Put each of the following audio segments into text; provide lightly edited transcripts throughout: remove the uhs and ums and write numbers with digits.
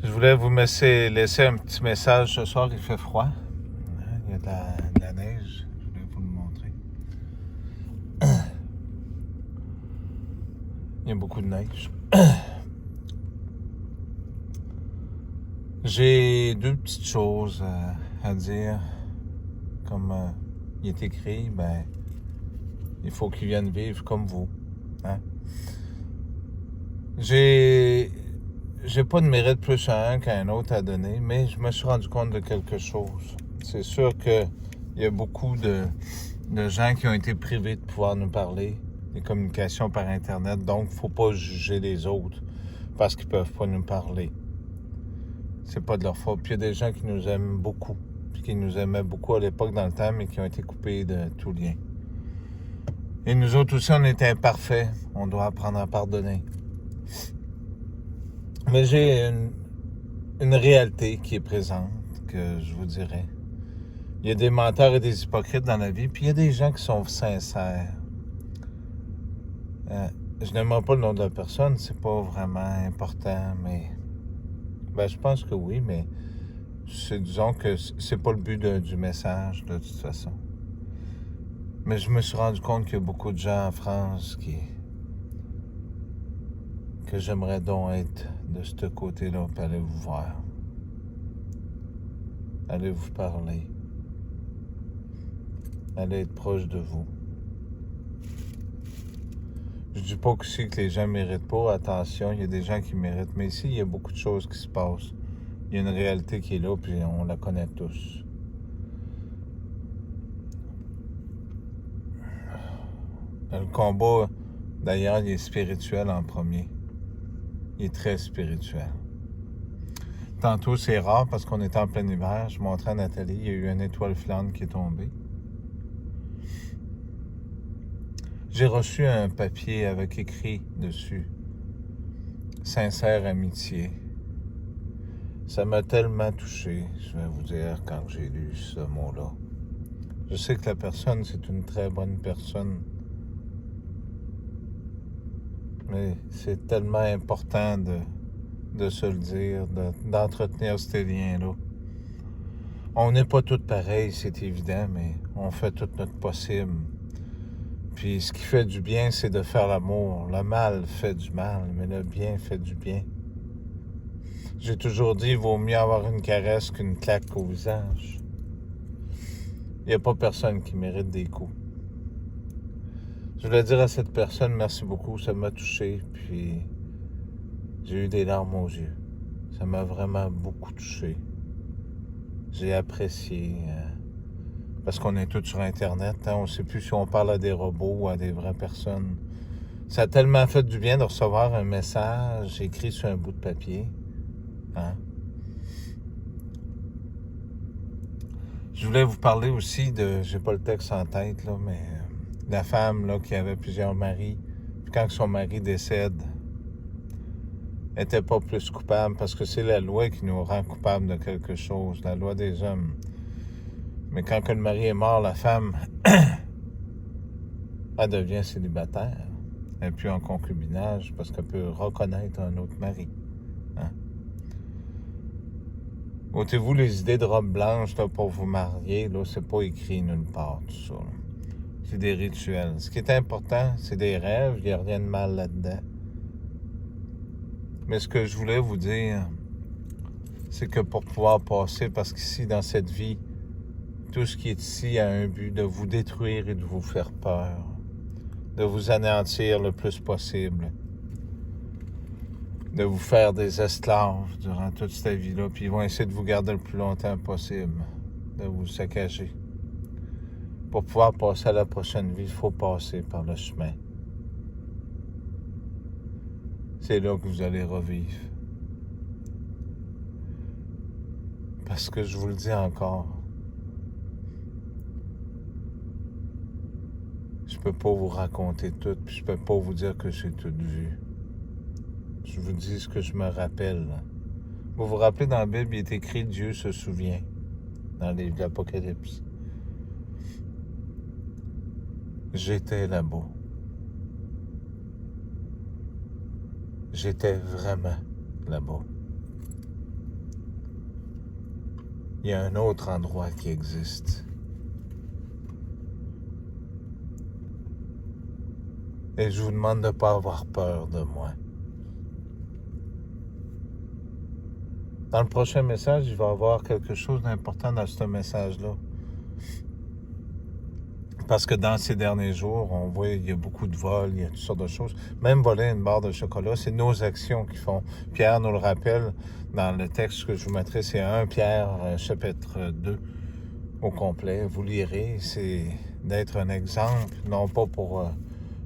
Je voulais vous laisser un petit message ce soir. Il fait froid. Il y a de la neige. Je voulais vous le montrer. Il y a beaucoup de neige. J'ai deux petites choses à dire. Comme il est écrit, il faut qu'ils viennent vivre comme vous. Hein? J'ai pas de mérite plus à un qu'à un autre à donner, mais je me suis rendu compte de quelque chose. C'est sûr qu'il y a beaucoup de gens qui ont été privés de pouvoir nous parler, des communications par Internet, donc il ne faut pas juger les autres parce qu'ils ne peuvent pas nous parler. C'est pas de leur faute. Puis il y a des gens qui nous aiment beaucoup, puis qui nous aimaient beaucoup à l'époque dans le temps, mais qui ont été coupés de tout lien. Et nous autres aussi, on est imparfaits. On doit apprendre à pardonner. Mais j'ai une réalité qui est présente, que je vous dirais. Il y a des menteurs et des hypocrites dans la vie, puis il y a des gens qui sont sincères. Je n'aimerais pas le nom de la personne, c'est pas vraiment important, mais... je pense que oui, mais disons que c'est pas le but du message, de toute façon. Mais je me suis rendu compte qu'il y a beaucoup de gens en France que j'aimerais donc être de ce côté-là, puis aller vous voir. Aller vous parler. Aller être proche de vous. Je dis pas aussi que les gens ne méritent pas, attention, il y a des gens qui méritent, mais ici, il y a beaucoup de choses qui se passent. Il y a une réalité qui est là, puis on la connaît tous. Le combat, d'ailleurs, il est spirituel en premier. Il est très spirituel. Tantôt, c'est rare parce qu'on est en plein hiver. Je montrais à Nathalie, il y a eu une étoile filante qui est tombée. J'ai reçu un papier avec écrit dessus « Sincère amitié ». Ça m'a tellement touché, je vais vous dire, quand j'ai lu ce mot-là. Je sais que la personne, c'est une très bonne personne. Mais c'est tellement important de se le dire, d'entretenir ces liens-là. On n'est pas tous pareils, c'est évident, mais on fait tout notre possible. Puis ce qui fait du bien, c'est de faire l'amour. Le mal fait du mal, mais le bien fait du bien. J'ai toujours dit, il vaut mieux avoir une caresse qu'une claque au visage. Il n'y a pas personne qui mérite des coups. Je voulais dire à cette personne, merci beaucoup, ça m'a touché, puis j'ai eu des larmes aux yeux. Ça m'a vraiment beaucoup touché. J'ai apprécié, parce qu'on est tous sur Internet, hein, on ne sait plus si on parle à des robots ou à des vraies personnes. Ça a tellement fait du bien de recevoir un message écrit sur un bout de papier. Hein? Je voulais vous parler aussi j'ai pas le texte en tête, là, mais la femme là, qui avait plusieurs maris, puis quand son mari décède, n'était pas plus coupable, parce que c'est la loi qui nous rend coupables de quelque chose, la loi des hommes. Mais quand que le mari est mort, la femme, elle devient célibataire. Elle n'est plus en concubinage, parce qu'elle peut reconnaître un autre mari. Hein? Ôtez-vous les idées de robe blanche là, pour vous marier, là, c'est pas écrit nulle part, tout ça. Là. C'est des rituels. Ce qui est important, c'est des rêves, il n'y a rien de mal là-dedans. Mais ce que je voulais vous dire, c'est que pour pouvoir passer, parce qu'ici, dans cette vie, tout ce qui est ici a un but de vous détruire et de vous faire peur, de vous anéantir le plus possible, de vous faire des esclaves durant toute cette vie-là, puis ils vont essayer de vous garder le plus longtemps possible, de vous saccager. Pour pouvoir passer à la prochaine vie, il faut passer par le chemin. C'est là que vous allez revivre. Parce que je vous le dis encore, je peux pas vous raconter tout, puis je peux pas vous dire que j'ai tout vu. Je vous dis ce que je me rappelle. Vous vous rappelez, dans la Bible, il est écrit « Dieu se souvient » dans les livres de l'Apocalypse. J'étais là-bas. J'étais vraiment là-bas. il y a un autre endroit qui existe. Et je vous demande de ne pas avoir peur de moi. Dans le prochain message, il va y avoir quelque chose d'important dans ce message-là. Parce que dans ces derniers jours, on voit qu'il y a beaucoup de vols, il y a toutes sortes de choses. Même voler une barre de chocolat, c'est nos actions qui font. Pierre nous le rappelle dans le texte que je vous mettrai, c'est 1 Pierre, chapitre 2 au complet. Vous lirez, c'est d'être un exemple, non pas pour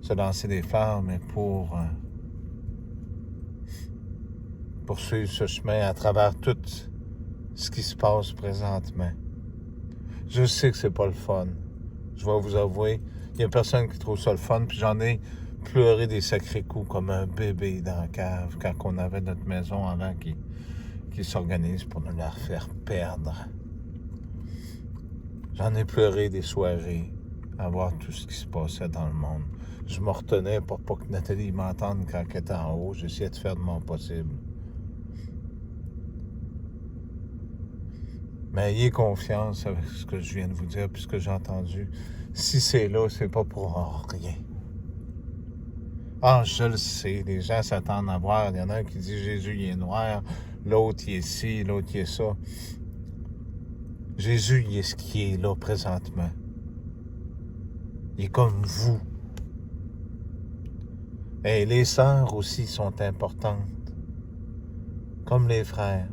se lancer des fleurs, mais pour suivre ce chemin à travers tout ce qui se passe présentement. Je sais que c'est pas le fun. Je vais vous avouer, il y a personne qui trouve ça le fun, puis j'en ai pleuré des sacrés coups comme un bébé dans la cave quand on avait notre maison avant qui s'organise pour nous la faire perdre. J'en ai pleuré des soirées à voir tout ce qui se passait dans le monde. Je me retenais pour pas que Nathalie m'entende quand elle était en haut. J'essayais de faire de mon possible. Mais ayez confiance avec ce que je viens de vous dire, puis ce que j'ai entendu. Si c'est là, c'est pas pour rien. Ah, je le sais, les gens s'attendent à voir. Il y en a un qui dit Jésus, il est noir, l'autre, il est ci, l'autre, il est ça. Jésus, il est ce qui est là présentement. Il est comme vous. Et les sœurs aussi sont importantes, comme les frères,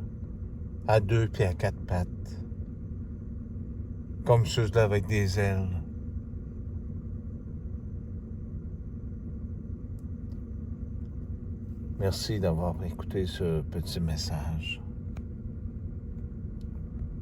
à 2 puis à 4 pattes, comme ceux-là avec des ailes. Merci d'avoir écouté ce petit message.